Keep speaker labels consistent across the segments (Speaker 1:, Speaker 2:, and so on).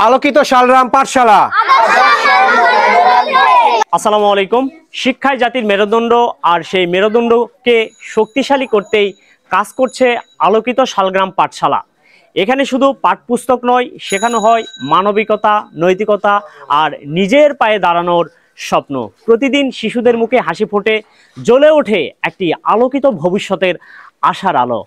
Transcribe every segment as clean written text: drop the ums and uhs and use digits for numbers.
Speaker 1: আলোকিত শালগ্রাম পাঠশালা।
Speaker 2: আসসালামু আলাইকুম। শিক্ষাই জাতির মেরুদণ্ড, আর সেই মেরুদণ্ডকে শক্তিশালী করতেই কাজ করছে আলোকিত শালগ্রাম পাঠশালা। এখানে শুধু পাঠ্যপুস্তক নয়, শেখানো হয় মানবিকতা, নৈতিকতা আর নিজের পায়ে দাঁড়ানোর স্বপ্ন। প্রতিদিন শিশুদের মুখে হাসি ফোটে, জ্বলে ওঠে একটি আলোকিত ভবিষ্যতের আশার আলো।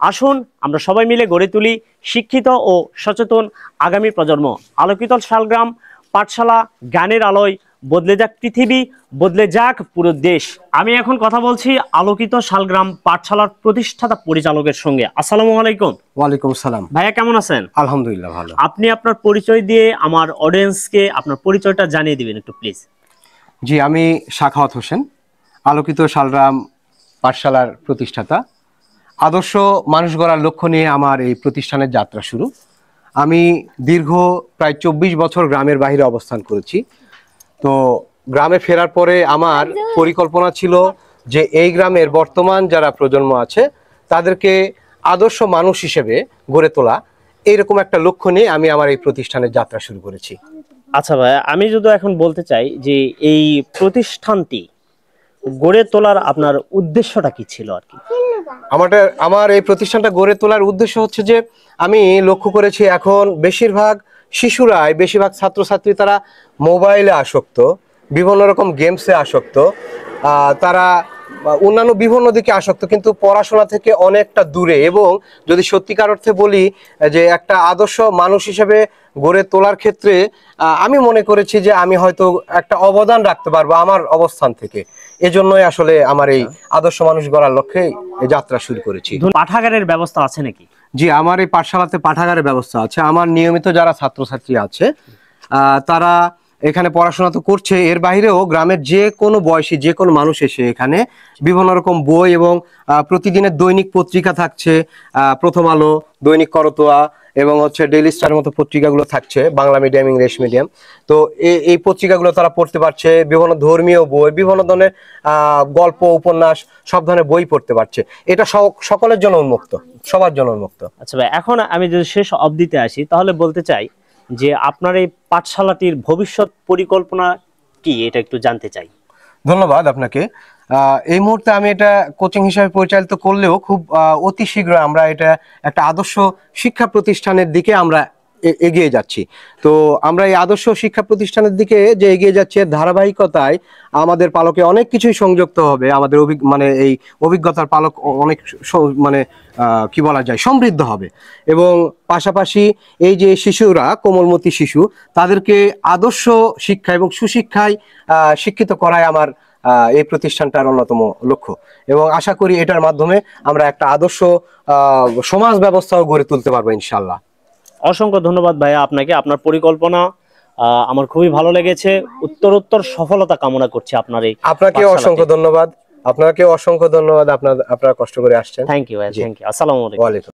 Speaker 2: আসুন আমরা সবাই মিলে গড়ে তুলি শিক্ষিত ও সচেতন আগামী প্রজন্ম। আলোকিত শালগ্রাম পাঠশালা, জ্ঞানের আলোয় বদলে যাক পৃথিবী, বদলে যাক পুরো দেশ। আমি এখন কথা বলছি আলোকিত শালগ্রাম পাঠশালার প্রতিষ্ঠাতা পরিচালকের সঙ্গে। আসসালামু আলাইকুম।
Speaker 1: ওয়ালাইকুম সালাম।
Speaker 2: ভাইয়া কেমন আছেন?
Speaker 1: আলহামদুলিল্লাহ ভালো।
Speaker 2: আপনি আপনার পরিচয় দিয়ে আমার অডিয়েন্সকে আপনার পরিচয়টা জানিয়ে দিবেন একটু প্লিজ।
Speaker 1: জি, আমি সাখাওয়াত হোসেন, আলোকিত শালগ্রাম পাঠশালার প্রতিষ্ঠাতা। আদর্শ মানুষ গড়ার লক্ষ্য নিয়ে আমার এই প্রতিষ্ঠানের যাত্রা শুরু। আমি দীর্ঘ প্রায় 24 বছর গ্রামের বাইরে অবস্থান করেছি। তো গ্রামে ফেরার পরে আমার পরিকল্পনা ছিল যে এই গ্রামের বর্তমান যারা প্রজন্ম আছে তাদেরকে আদর্শ মানুষ হিসেবে গড়ে তোলা, এইরকম একটা লক্ষ্য নিয়ে আমি আমার এই প্রতিষ্ঠানের যাত্রা শুরু করেছি।
Speaker 2: আচ্ছা ভাইয়া, আমি যদি এখন বলতে চাই যে এই প্রতিষ্ঠানটি গড়ে তোলার আপনার উদ্দেশ্যটা কি ছিল আর কি?
Speaker 1: আমার এই প্রতিষ্ঠানটা গড়ে তোলার উদ্দেশ্য হচ্ছে যে আমি লক্ষ্য করেছি এখন বেশিরভাগ শিশুরাই, বেশিরভাগ ছাত্রছাত্রী তারা মোবাইলে আসক্ত, বিভিন্ন রকম গেমসে আসক্ত, তারা অন্যান্য বিভিন্ন দিকে আসক্ত, কিন্তু পড়াশোনা থেকে অনেকটা দূরে। এবং যদি সত্যিকার অর্থে বলি যে একটা আদর্শ মানুষ হিসেবে গড়ে তোলার ক্ষেত্রে আমি মনে করেছি যে আমি হয়তো একটা অবদান রাখতে পারবো আমার অবস্থান থেকে। এজন্যই আসলে আমার এই আদর্শ মানুষ গড়ার লক্ষ্যে এই যাত্রা শুরু করেছি।
Speaker 2: পাঠাগারের ব্যবস্থা আছে নাকি?
Speaker 1: জি, আমার এই পাঠশালাতে পাঠাগারের ব্যবস্থা আছে। আমার নিয়মিত যারা ছাত্রছাত্রী আছে তারা এখানে পড়াশোনা তো করছে, এর বাইরেও গ্রামের যে কোনো বয়সী যে কোনো মানুষ এসে এখানে বিভিন্ন রকম বই এবং প্রতিদিনের দৈনিক পত্রিকা থাকছে, প্রথম আলো, দৈনিক করতোয়া এবং ডেইলি স্টারের মতো পত্রিকাগুলো থাকছে, বাংলা মিডিয়াম, ইংলিশ মিডিয়াম। তো এই পত্রিকাগুলো তারা পড়তে পারছে, বিভিন্ন ধর্মীয় বই, বিভিন্ন ধরনের গল্প, উপন্যাস, সব ধরনের বই পড়তে পারছে। এটা সকলের জন্য উন্মুক্ত, সবার জন্য উন্মুক্ত।
Speaker 2: আচ্ছা ভাই, এখন আমি যদি শেষ অবধিতে আসি তাহলে বলতে চাই যে আপনার এই পাঠশালাটির ভবিষ্যৎ পরিকল্পনা কি, এটা একটু জানতে চাই।
Speaker 1: ধন্যবাদ আপনাকে। এই মুহূর্তে আমি এটা কোচিং হিসাবে পরিচালিত করলেও খুব অতি শীঘ্র আমরা এটা একটা আদর্শ শিক্ষা প্রতিষ্ঠানের দিকে আমরা এগিয়ে যাচ্ছি। তো আমরা এই আদর্শ শিক্ষা প্রতিষ্ঠানের দিকে যে এগিয়ে যাচ্ছি, এর ধারাবাহিকতায় আমাদের পালকে অনেক কিছুই সংযুক্ত হবে। আমাদের এই অভিজ্ঞতার পালক অনেক কি বলা যায়, সমৃদ্ধ হবে। এবং পাশাপাশি এই যে শিশুরা, কোমলমতি শিশু, তাদেরকে আদর্শ শিক্ষা এবং সুশিক্ষায় শিক্ষিত করাই আমার এই প্রতিষ্ঠানটার অন্যতম লক্ষ্য। এবং আশা করি এটার মাধ্যমে আমরা একটা আদর্শ সমাজ ব্যবস্থাও গড়ে তুলতে পারবো ইনশাল্লাহ।
Speaker 2: অসংখ্য ধন্যবাদ ভাইয়া আপনাকে। আপনার পরিকল্পনা আমার খুবই ভালো লেগেছে। উত্তরোত্তর সফলতা কামনা করছি আপনার এই।
Speaker 1: আপনাকেও অসংখ্য ধন্যবাদ। আপনারা কষ্ট করে আসছেন।
Speaker 2: থ্যাংক ইউ ভাই, থ্যাংক ইউ। আসসালামু আলাইকুম।